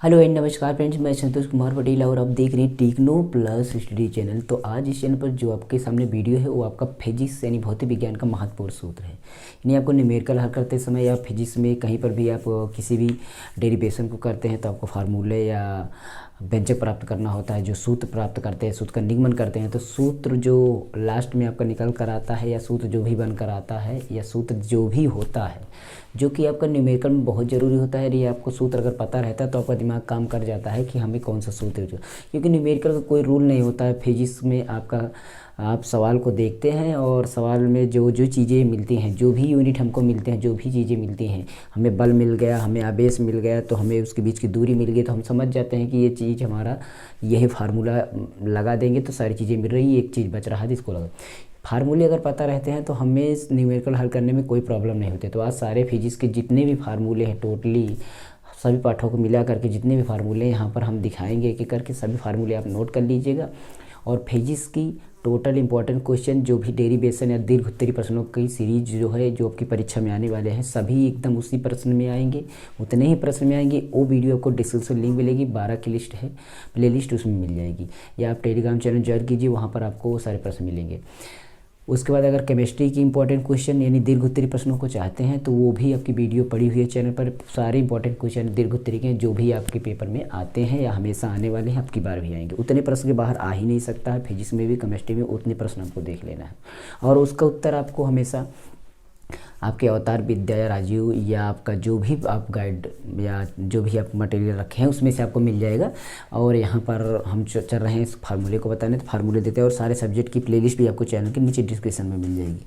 Hello and नमस्कार friends, मैं संतोष कुमार पटेल और आप देख रहे हैं टेक्नो प्लस स्टडी चैनल। तो आज इस चैनल पर जो आपके सामने वीडियो है वो आपका फिजिक्स यानी भौतिक विज्ञान का महत्वपूर्ण सूत्र है। यानी आपको न्यूमेरिकल हल करते समय या फिजिक्स में कहीं पर भी आप किसी भी डेरिवेशन को करते हैं तो आपको फार्मूले या व्यंजक प्राप्त करना होता है। जो सूत्र प्राप्त करते हैं, सूत्र का निगमन करते हैं, तो सूत्र जो लास्ट में आपका निकल कर आता है या सूत्र जो भी बन कर आता है या सूत्र जो भी होता है जो कि आपका न्यूमेरिकल में बहुत ज़रूरी होता है। ये आपको सूत्र अगर पता रहता है तो आपका दिमाग काम कर जाता है कि हमें कौन सा सूत्र है, क्योंकि न्यूमेरिकल का कोई रूल नहीं होता है। फिजिक्स में आपका आप सवाल को देखते हैं और सवाल में जो जो चीज़ें मिलती हैं, जो भी यूनिट हमको मिलते हैं, जो भी चीज़ें मिलती हैं, हमें बल मिल गया, हमें आवेश मिल गया, तो हमें उसके बीच की दूरी मिल गई, तो हम समझ जाते हैं कि ये चीज़ हमारा यही फार्मूला लगा देंगे तो सारी चीज़ें मिल रही, एक चीज़ बच रहा है जिसको लगा। फार्मूले अगर पता रहते हैं तो हमें इस न्यूमेरिकल हल करने में कोई प्रॉब्लम नहीं होती। तो आज सारे फिजिक्स के जितने भी फार्मूले हैं, टोटली सभी पाठों को मिला करके जितने भी फार्मूले हैं यहाँ पर हम दिखाएंगे, एक एक करके सभी फार्मूले आप नोट कर लीजिएगा। और फिजिक्स की टोटल इंपॉर्टेंट क्वेश्चन जो भी डेरिवेशन या दीर्घ उत्तरी प्रश्नों की सीरीज जो है, जो आपकी परीक्षा में आने वाले हैं, सभी एकदम उसी प्रश्न में आएंगे, उतने ही प्रश्न में आएंगे। वो वीडियो आपको डिस्क्रिप्शन लिंक मिलेगी, 12 की लिस्ट है, प्ले लिस्ट उसमें मिल जाएगी, या आप टेलीग्राम चैनल ज्वाइन कीजिए, वहाँ पर आपको सारे प्रश्न मिलेंगे। उसके बाद अगर केमिस्ट्री की इंपॉर्टेंट क्वेश्चन यानी दीर्घ उत्तरी प्रश्नों को चाहते हैं तो वो भी आपकी वीडियो पड़ी हुई है चैनल पर। सारे इंपॉर्टेंट क्वेश्चन दीर्घ उत्तरी के जो भी आपके पेपर में आते हैं या हमेशा आने वाले हैं, आपकी बार भी आएंगे। उतने प्रश्न के बाहर आ ही नहीं सकता है। फिजिक्स में भी केमिस्ट्री में उतने प्रश्न आपको देख लेना है और उसका उत्तर आपको हमेशा आपके अवतार विद्या या राजीव या आपका जो भी आप गाइड या जो भी आप मटेरियल रखे हैं उसमें से आपको मिल जाएगा। और यहाँ पर हम चल रहे हैं इस फार्मूले को बताने, तो फार्मूले देते हैं और सारे सब्जेक्ट की प्लेलिस्ट भी आपको चैनल के नीचे डिस्क्रिप्शन में मिल जाएगी।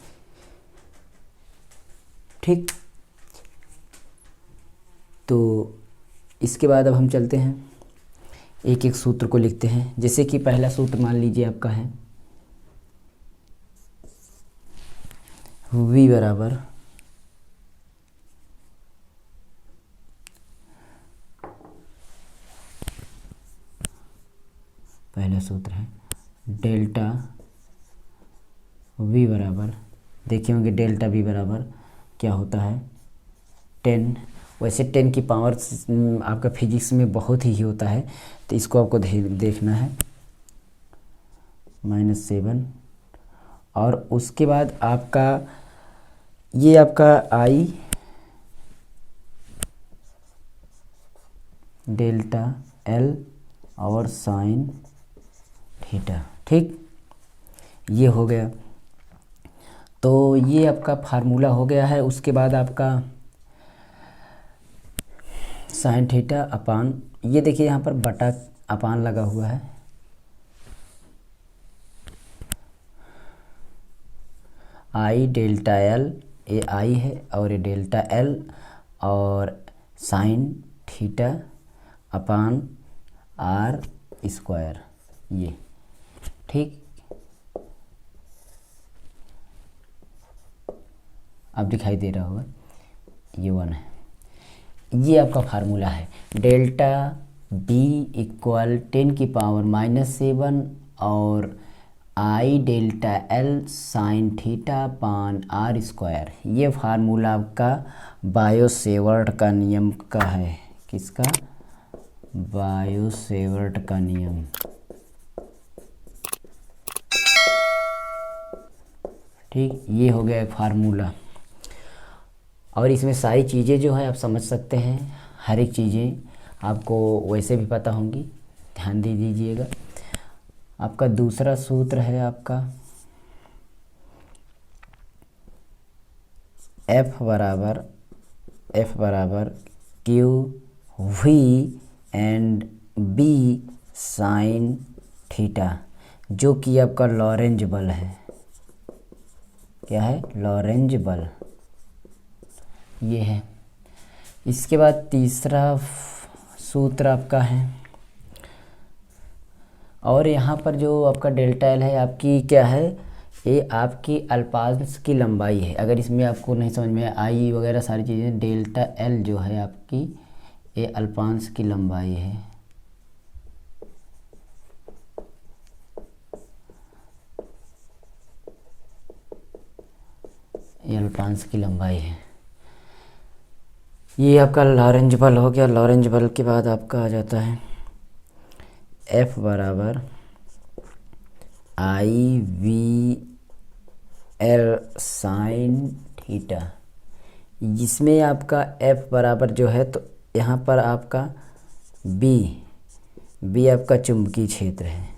ठीक, तो इसके बाद अब हम चलते हैं, एक एक सूत्र को लिखते हैं। जैसे कि पहला सूत्र मान लीजिए आपका है v बराबर पहला सूत्र है डेल्टा v बराबर, देखे होंगे डेल्टा v बराबर क्या होता है 10। वैसे 10 की पावर आपका फिजिक्स में बहुत ही होता है, तो इसको आपको देखना है -7। और उसके बाद आपका ये आपका i डेल्टा l और साइन थीटा। ठीक, ये हो गया। तो ये आपका फार्मूला हो गया है। उसके बाद आपका साइन थीटा अपान, ये देखिए यहाँ पर बटा अपान लगा हुआ है, आई डेल्टा एल, ये आई है और ये डेल्टा एल और sine theta upon R square, ये ठीक। अब दिखाई दे रहा होगा, ये 1 है। ये आपका फार्मूला है डेल्टा बी इक्वल 10 की पावर -7 और आई डेल्टा एल साइन थीटा पान आर स्क्वायर। ये फार्मूला आपका बायो-सेवर्ट का नियम का है। किसका? बायो-सेवर्ट का नियम। ठीक, ये हो गया एक फार्मूला। और इसमें सारी चीज़ें जो है आप समझ सकते हैं, हर एक चीज़ें आपको वैसे भी पता होंगी, ध्यान दे दीजिएगा। आपका दूसरा सूत्र है आपका F बराबर Q V and B sine theta, जो कि आपका लॉरेंज बल है। क्या है? लॉरेंज बल, ये है। इसके बाद तीसरा सूत्र आपका है, और यहाँ पर जो आपका डेल्टा एल है आपकी क्या है, ये आपकी अल्पांश की लंबाई है। अगर इसमें आपको नहीं समझ में आई वगैरह सारी चीज़ें, डेल्टा एल जो है आपकी ये अल्पांश की लंबाई है। ये अल्पांश की लंबाई है। ये आपका लॉरेंज बल हो गया। लॉरेंज बल के बाद आपका आ जाता है F बराबर I/V/L साइन थीटा, जिसमें आपका F बराबर जो है, तो यहाँ पर आपका B आपका चुंबकीय क्षेत्र है,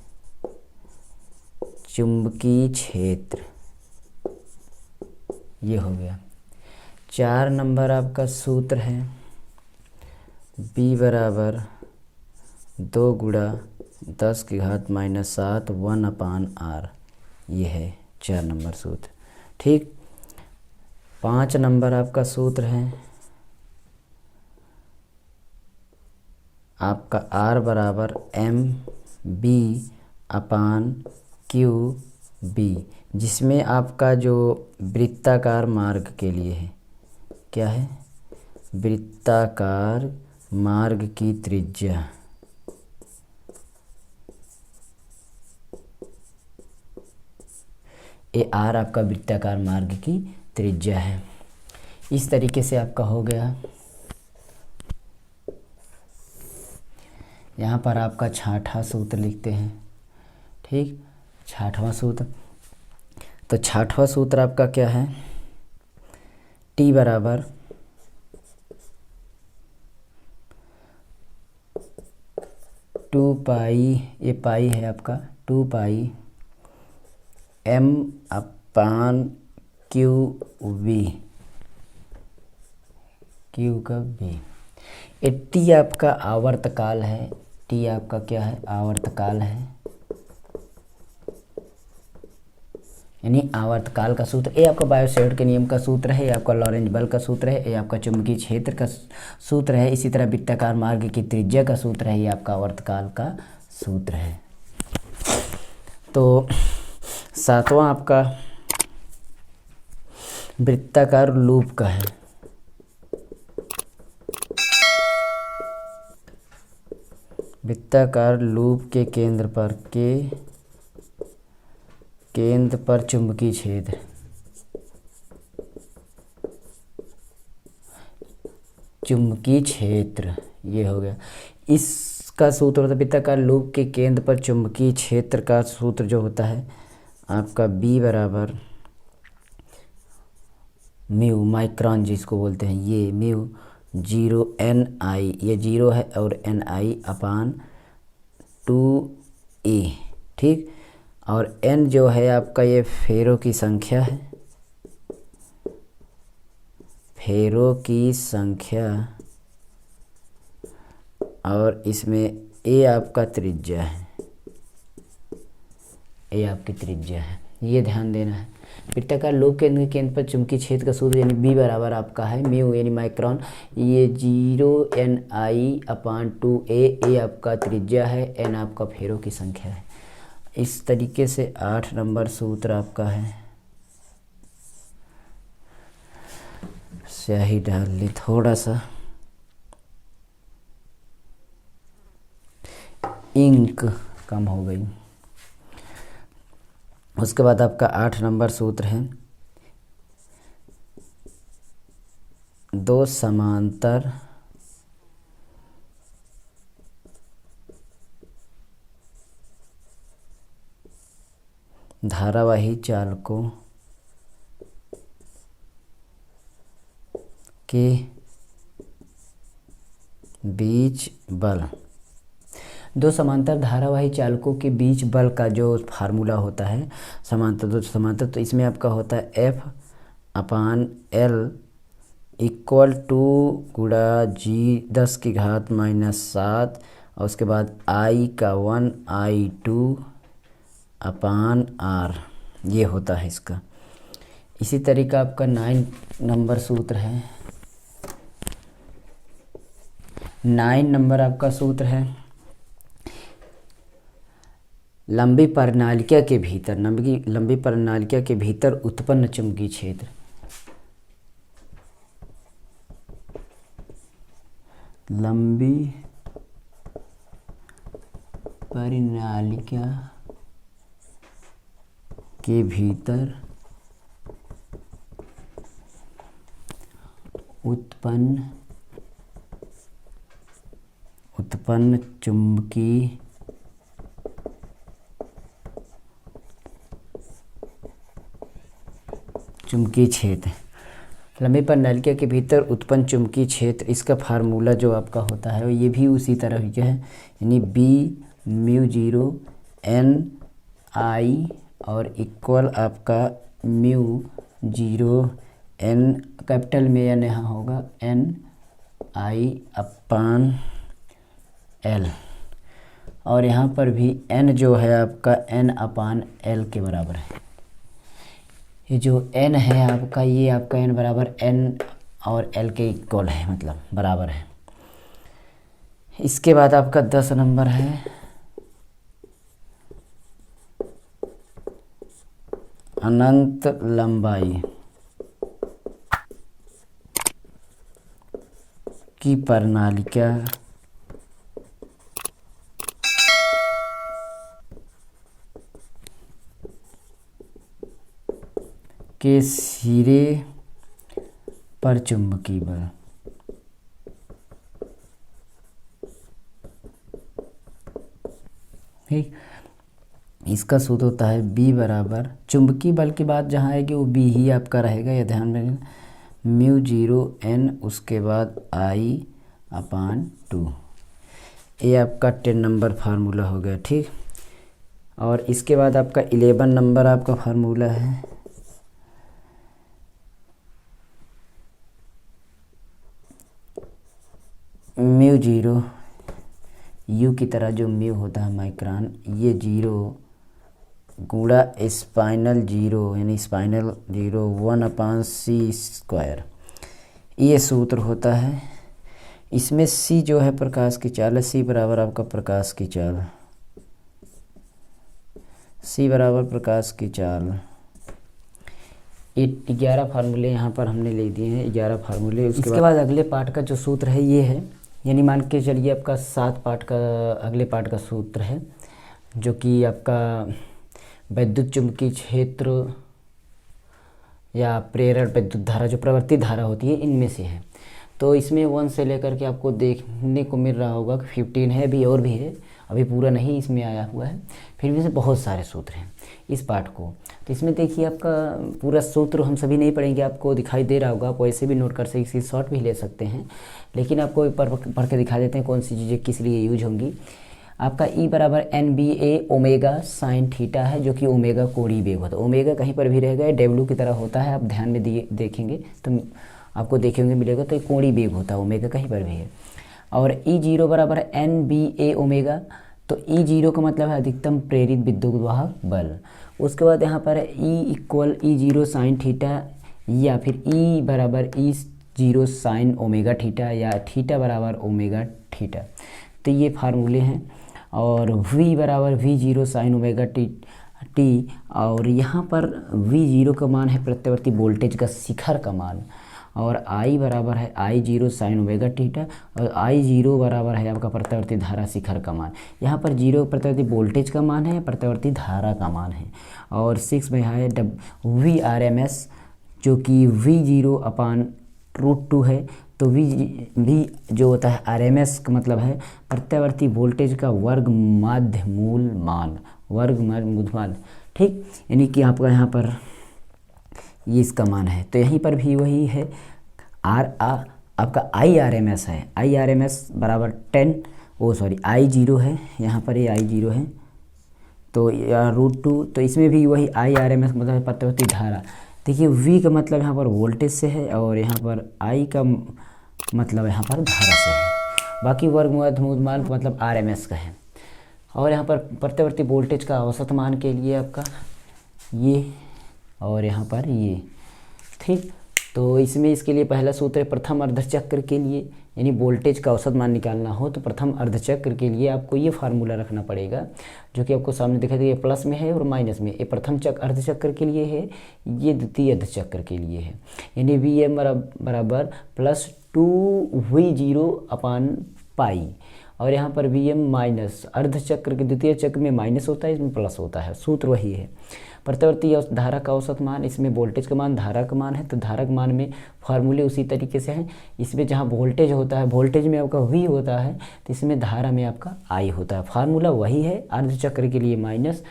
चुंबकीय क्षेत्र ये हो गया। 4 नंबर आपका सूत्र है B बराबर 2 गुणा 10⁻⁻7 1/r, ये है 4 नंबर सूत्र। ठीक। 5 नंबर आपका सूत्र है आपका R बराबर MB/QB, जिसमें आपका जो वृत्ताकार मार्ग के लिए है, क्या है, वृत्ताकार मार्ग की त्रिज्या, ये R आपका वृत्ताकार मार्ग की त्रिज्या है। इस तरीके से आपका हो गया। यहाँ पर आपका 6वां सूत्र लिखते हैं। ठीक, 6वां सूत्र, तो 6वां सूत्र आपका क्या है, T बराबर 2 पाई, ये पाई है आपका 2 पाई M/QV, Q का V। ये T आपका आवर्तकाल है, T आपका क्या है, आवर्तकाल है, यानी आवर्तकाल का सूत्र। ये आपका बायो-सेवर्ट के नियम का सूत्र है, ये आपका लॉरेंज बल का सूत्र है, ये आपका चुंबकीय क्षेत्र का सूत्र है, इसी तरह वृत्ताकार मार्ग की त्रिज्या का सूत्र है, ये आपका आवर्तकाल का सूत्र है। तो 7वां आपका वृत्ताकार लूप का है। वृत्ताकार लूप के केंद्र पर चुंबकीय क्षेत्र, चुंबकीय क्षेत्र ये हो गया। इसका सूत्र होता है वृत्ताकार लूप के केंद्र पर चुंबकीय क्षेत्र का सूत्र जो होता है आपका B बराबर म्यू, माइक्रोन जिसको बोलते हैं, ये म्यू 0 Ni, ये 0 है, और Ni/2a। ठीक, और n जो है आपका ये फेरों की संख्या है, फेरों की संख्या, और इसमें a आपका त्रिज्या है, a आपकी त्रिज्या है, ये ध्यान देना है। वृत्ताकार लूप के केंद्र पर चुंबकीय क्षेत्र का सूत्र यानी B बराबर आपका है म्यू यानी माइक्रोन, ये 0 Ni/2a, a आपका त्रिज्या है, n आपका फेरों की संख्या है। इस तरीके से 8 नंबर सूत्र आपका है। स्याही डाल ली, थोड़ा सा इंक कम हो गई। उसके बाद आपका 8 नंबर सूत्र है 2 समांतर धारावाही चालकों के बीच बल। 2 समांतर धारावाही चालकों के बीच बल का जो फार्मूला होता है समांतर, दो समांतर, तो इसमें आपका होता है F/L इक्वल टू गुणा G10⁻⁷, और उसके बाद I/1I2/R, ये होता है इसका। इसी तरीका आपका 9 नंबर सूत्र है। 9 नंबर आपका सूत्र है लंबी परिनालिका के भीतर, लंबी परिनालिका के भीतर उत्पन्न चुंबकीय क्षेत्र। लंबी परिनालिका के भीतर उत्पन्न उत्पन्न चुंबकीय क्षेत्र, लंबे प्रणालिका के भीतर उत्पन्न चुंबकीय क्षेत्र, इसका फार्मूला जो आपका होता है ये भी उसी तरह ही है, यानी बी म्यू जीरो एन आई और इक्वल आपका म्यू जीरो एन, कैपिटल में एन यहाँ होगा एन आई अपान एल, और यहाँ पर भी एन जो है आपका एन अपान एल के बराबर है। ये जो एन है आपका, ये आपका एन बराबर एन और एल के इक्वल है, मतलब बराबर है। इसके बाद आपका 10 नंबर है अनंत लंबाई की प्रणालिका के सिरे पर चुंबकीय बल। ठीक, इसका सूत्र होता है बी बराबर, चुंबकीय बल के बाद जहाँ आएगी वो बी ही आपका रहेगा, यह ध्यान में रखना, म्यू जीरो एन उसके बाद आई अपान 2। ये आपका 10 नंबर फार्मूला हो गया। ठीक, और इसके बाद आपका 11 नंबर आपका फार्मूला है म्यू जीरो, यू की तरह जो म्यू होता है माइक्रोन, ये जीरो गुणा स्पाइनल जीरो यानी स्पाइनल जीरो 1/c², ये सूत्र होता है। इसमें c जो है प्रकाश की चाल है, c बराबर आपका प्रकाश की चाल, c बराबर प्रकाश की चाल। 11 फार्मूले यहाँ पर हमने ले दिए हैं, 11 फार्मूले। उसके बाद अगले पार्ट का जो सूत्र है ये है, यानी मान के चलिए आपका 7 पार्ट का अगले पार्ट का सूत्र है, जो कि आपका वैद्युत चुंबकीय क्षेत्र या प्रेरण विद्युत धारा, जो प्रवर्तित धारा होती है, इनमें से है। तो इसमें 1 से लेकर के आपको देखने को मिल रहा होगा कि 15 है, भी और भी है, अभी पूरा नहीं इसमें आया हुआ है, फिर भी से बहुत सारे सूत्र हैं इस पार्ट को। तो इसमें देखिए आपका पूरा सूत्र हम सभी नहीं पढ़ेंगे, आपको दिखाई दे रहा होगा, आप वैसे भी नोट कर सकते, इसकी शॉर्ट भी ले सकते हैं, लेकिन आपको पढ़ के दिखा देते हैं कौन सी चीज़ें किस लिए यूज होंगी। आपका E बराबर NBA ओमेगा साइन थीटा है, जो कि ओमेगा कोणीय वेग होता है, ओमेगा कहीं पर भी रहेगा, डब्ल्यू की तरह होता है, आप ध्यान में देखेंगे तो आपको देखेंगे मिलेगा, तो कोणीय वेग होता है, ओमेगा कहीं पर भी है। और E0 बराबर NBA ओमेगा, तो E0 का मतलब है अधिकतम प्रेरित विद्युत वाहक बल। उसके बाद यहाँ पर E equal E0 sine theta, या फिर E बराबर E0 साइन ओमेगा थीटा, या थीटा बराबर ओमेगा थीटा। तो ये फार्मूले हैं। और V बराबर V0 साइन ओमेगा टी, और यहाँ पर V0 का मान है प्रत्यावर्ती वोल्टेज का शिखर का मान, और I बराबर है I0 साइन ओमेगा थीटा, और I0 बराबर है आपका प्रत्यावर्ती धारा शिखर का मान। यहाँ पर 0 प्रत्यावर्ती वोल्टेज का मान है, प्रत्यावर्ती धारा का मान है। और 6 में है VRMS, जो कि V0 अपान √2 है। तो V जो होता है RMS का मतलब है प्रत्यावर्ती वोल्टेज का वर्ग माध्य मूल मान, वर्ग मूल मान। ठीक, यानी कि आपका यहाँ पर ये इसका मान है, तो यहीं पर भी वही है। आपका IRMS है, IRMS बराबर 10 I0 है, यहाँ पर ये I0 है, तो या √2, तो इसमें भी वही IRMS मतलब है प्रत्यावर्ती धारा। देखिए V का मतलब यहाँ पर वोल्टेज से है, और यहाँ पर I का मतलब यहाँ पर धारा से है, बाकी वर्ग मूल मान मतलब RMS का है। और यहाँ पर प्रत्यावर्ती वोल्टेज का औसत मान के लिए आपका ये, और यहाँ पर ये। ठीक, तो इसमें इसके लिए पहला सूत्र है प्रथम अर्धचक्र के लिए, यानी वोल्टेज का औसत मान निकालना हो तो प्रथम अर्धचक्र के लिए आपको ये फार्मूला रखना पड़ेगा, जो कि आपको सामने दिखाई दे, ये प्लस में है और माइनस में। ये प्रथम अर्धचक्र के लिए है, ये द्वितीय अर्धचक्र के लिए है, यानी VM बराबर +2V0 अपान पाई। और यहाँ पर Vm माइनस अर्ध चक्र के द्वितीय चक्र में माइनस होता है, इसमें प्लस होता है, सूत्र वही है। प्रतिवर्ती धारा का औसत मान, इसमें वोल्टेज का मान धारा का मान है, तो धारा के मान में फार्मूले उसी तरीके से हैं। इसमें जहाँ वोल्टेज होता है, वोल्टेज में आपका V होता है, तो इसमें धारा में आपका I होता है। फार्मूला वही है, अर्ध चक्र के लिए माइनस,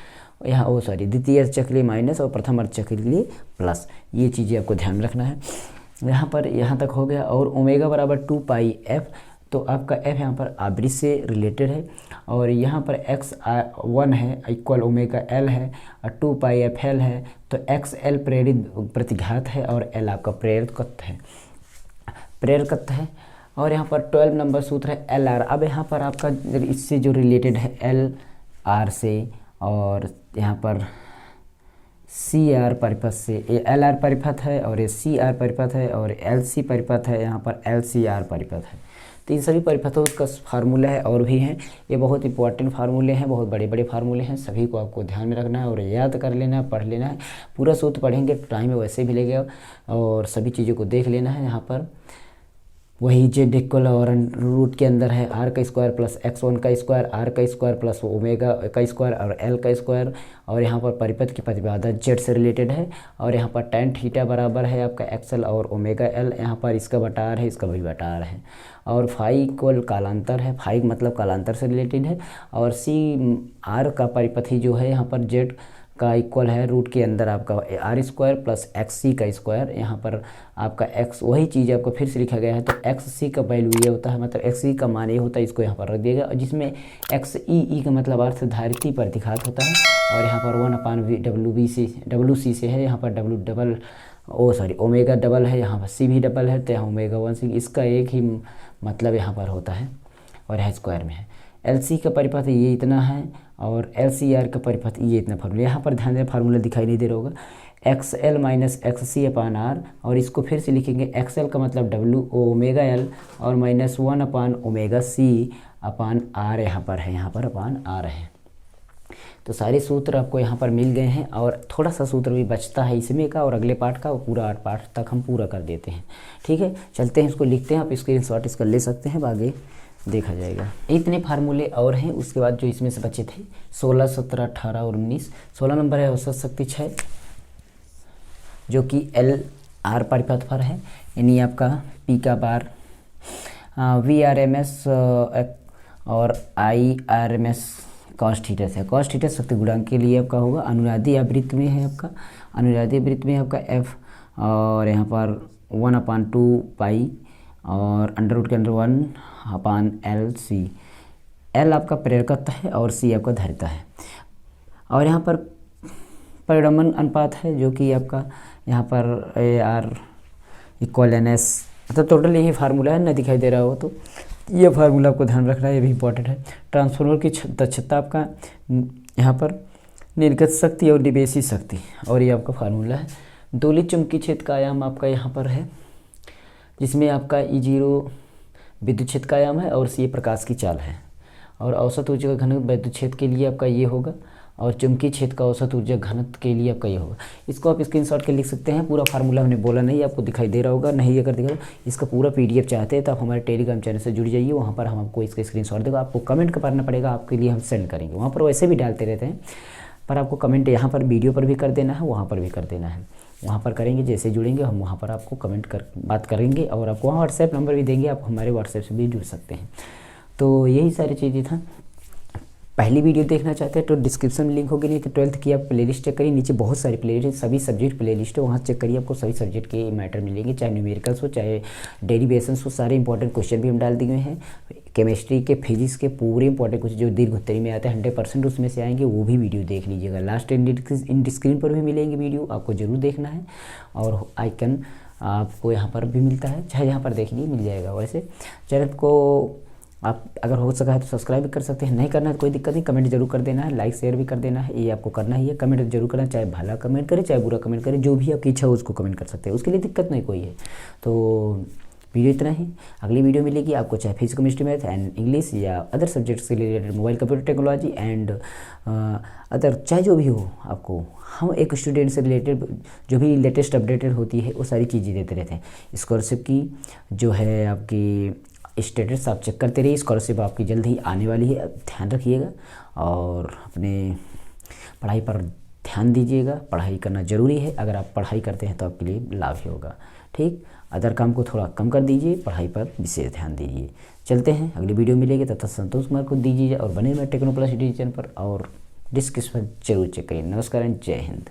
यहाँ द्वितीय चक्र के लिए माइनस और प्रथम अर्ध चक्र के लिए प्लस। ये चीज़ें आपको ध्यान रखना है। यहाँ पर यहाँ तक हो गया। और ओमेगा बराबर 2πf, तो आपका f यहाँ पर आवृत्ति से रिलेटेड है, और यहाँ पर x1 है इक्वल ओमेगा l है और 2πfl है, तो xl प्रेरित प्रतिघात है और l आपका प्रेरकत्व है। और यहाँ पर 12 नंबर सूत्र है LR। अब यहाँ पर आपका इससे जो रिलेटेड है LR से, और यहाँ पर CR परिपथ से, ये LR परिपथ है और ये CR परिपथ है और LC परिपथ है, यहाँ पर LCR परिपथ है। तो इन सभी परिपथों का फार्मूला है और भी हैं। ये बहुत इंपॉर्टेंट फार्मूले हैं, बहुत बड़े बड़े फार्मूले हैं, सभी को आपको ध्यान में रखना है और याद कर लेना है, पढ़ लेना है। पूरा सूत्र पढ़ेंगे टाइम वैसे भी लगेगा और सभी चीज़ों को देख लेना है। यहाँ पर वही जेड इक्वल और रूट के अंदर है r का स्क्वायर प्लस x1 का स्क्वायर, r का स्क्वायर प्लस ओमेगा का स्क्वायर और l का स्क्वायर, और यहाँ पर परिपथ की प्रतिबाधा z से रिलेटेड है, और यहाँ पर tan थीटा बराबर है आपका xl और ओमेगा l, यहाँ पर इसका बटा r है, इसका भी बटा r है, और फाई इक्वल कालांतर है, फाई मतलब कालांतर से रिलेटेड है, और सी r का परिपथी जो है यहाँ पर z का इक्वल है रूट के अंदर आपका आर स्क्वायर प्लस एक्स सी का स्क्वायर। यहाँ पर आपका x वही चीज़ आपको फिर से लिखा गया है, तो एक्स सी का वैल्यू ये होता है, मतलब एक्स सी का मान ये होता है, इसको यहाँ पर रख दिएगा, और जिसमें एक्स ई का मतलब अर्थ धारिती प्रतिघात होता है, और यहाँ पर 1/WC से है, यहाँ पर ओमेगा डबल है, यहाँ पर सी भी डबल है, तो यहाँ ओमेगा 1 इसका एक ही मतलब यहाँ पर होता है और यहाँ स्क्वायर में है। LC का परिपथ ये इतना है और LCR का परिपथ ये इतना फार्मूला। यहाँ पर ध्यान दें, फार्मूला दिखाई नहीं दे रहा होगा, XL माइनस XC अपान R, और इसको फिर से लिखेंगे XL का मतलब W ओमेगा L और माइनस 1 अपान ओमेगा C अपान R, यहाँ पर है, यहाँ पर अपान R है। तो सारे सूत्र आपको यहाँ पर मिल गए हैं, और थोड़ा सा सूत्र भी बचता है इसमें का, और अगले पार्ट का पूरा 8 पार्ट तक हम पूरा कर देते हैं। ठीक है, चलते हैं, इसको लिखते हैं, आप स्क्रीनशॉट इसका ले सकते हैं, आगे देखा जाएगा। इतने फार्मूले और हैं, उसके बाद जो इसमें से बचे थे 16, 17, 18 और 19। 16 नंबर है औसत शक्ति क्षय, जो कि LR परिपथ पर है, यानी आपका P का बार, VRMS और IRMS कॉस थीटा से। कॉस थीटा शक्ति गुणांक के लिए आपका होगा, अनुनादी आवृत्ति में है आपका, अनुनादी आवृत्ति में आपका F, और यहाँ पर 1/2π और अंडर रूट के अंदर 1/LC। L आपका प्रेरकत्व है और C आपका धारिता है, और यहाँ पर परिणमन अनुपात है, जो कि आपका यहाँ पर AR इक्वल NS, मतलब टोटल यही फार्मूला है, ना दिखाई दे रहा हो तो ये फार्मूला आपको ध्यान रखना है, ये भी इंपॉर्टेंट है। ट्रांसफार्मर की दक्षता आपका यहाँ पर निर्गत शक्ति और निवेशी शक्ति, और ये आपका फार्मूला है। दोलित चुंबकीय क्षेत्र का आयाम आपका यहाँ पर है, जिसमें आपका E0 विद्युत क्षेत्र का आयाम है और C प्रकाश की चाल है, और औसत ऊर्जा का घनत्व विद्युत क्षेत्र के लिए आपका ये होगा, और चुंबकीय क्षेत्र का औसत ऊर्जा घनत्व के लिए आपका ये होगा। इसको आप स्क्रीनशॉट के लिख सकते हैं, पूरा फार्मूला हमने बोला नहीं, आपको दिखाई दे रहा होगा, नहीं अगर दिखा इसका पूरा PDF चाहते हैं तो आप हमारे टेलीग्राम चैनल से जुड़ जाइए, वहाँ पर हम आपको इसका स्क्रीनशॉट देगा, आपको कमेंट करना पड़ेगा, आपके लिए हम सेंड करेंगे। वहाँ पर वैसे भी डालते रहते हैं, पर आपको कमेंट यहाँ पर वीडियो पर भी कर देना है, वहाँ पर भी कर देना है, वहाँ पर करेंगे, जैसे जुड़ेंगे हम वहाँ पर आपको कमेंट कर बात करेंगे, और आपको वहाँ व्हाट्सएप नंबर भी देंगे, आप हमारे व्हाट्सएप से भी जुड़ सकते हैं। तो यही सारी चीज़ें था। पहली वीडियो देखना चाहते हैं तो डिस्क्रिप्शन में लिंक होगी, नहीं तो 12th की आप प्लेलिस्ट चेक करिए, नीचे बहुत सारी प्लेलिस्ट, सभी सब्जेक्ट प्लेलिस्ट है, वहाँ चेक करिए, आपको सभी सब्जेक्ट के मैटर मिलेंगे, चाहे न्यूमेरिकल्स हो, चाहे डेरिवेशंस हो, सारे इंपॉर्टेंट क्वेश्चन भी हम डाल दिए हैं। केमिस्ट्री के, फिजिक्स के पूरे इंपॉर्टेंट क्वेश्चन जो दीर्घ उत्तरी में आते हैं 100% उसमें से आएंगे, वो भी वीडियो देख लीजिएगा। लास्ट इन स्क्रीन पर भी मिलेंगी वीडियो, आपको ज़रूर देखना है, और आइकन आपको यहाँ पर भी मिलता है, चाहे यहाँ पर देखिए मिल जाएगा। वैसे चैनल को आप अगर हो सका है तो सब्सक्राइब भी कर सकते हैं, नहीं करना है तो कोई दिक्कत नहीं, कमेंट जरूर कर देना है, लाइक शेयर भी कर देना है, ये आपको करना ही है। कमेंट जरूर करना, चाहे भला कमेंट करें चाहे बुरा कमेंट करें, जो भी आपकी इच्छा हो उसको कमेंट कर सकते हैं, उसके लिए दिक्कत नहीं कोई है। तो वीडियो इतना ही, अगली वीडियो मिलेगी आपको, चाहे physics, chemistry, math and English या अदर सब्जेक्ट्स से related, mobile computer technology and other, चाहे जो भी हो आपको, हम एक स्टूडेंट से रिलेटेड जो भी लेटेस्ट अपडेटेड होती है वो सारी चीज़ें देते रहते हैं। स्कॉलरशिप की जो है आपकी स्टेटस आप चेक करते रहिए। स्कॉलरशिप आपकी जल्द ही आने वाली है, ध्यान रखिएगा और अपने पढ़ाई पर ध्यान दीजिएगा। पढ़ाई करना ज़रूरी है, अगर आप पढ़ाई करते हैं तो आपके लिए लाभ ही होगा। ठीक, अदर काम को थोड़ा कम कर दीजिए, पढ़ाई पर विशेष ध्यान दीजिए। चलते हैं, अगली वीडियो मिलेगी, तब तक संतोष कुमार को दीजिए और बने रहे टेक्नो प्लस चैनल पर और डिस्क्रिप्शन जरूर चेक करिए। नमस्कार एंड जय हिंद।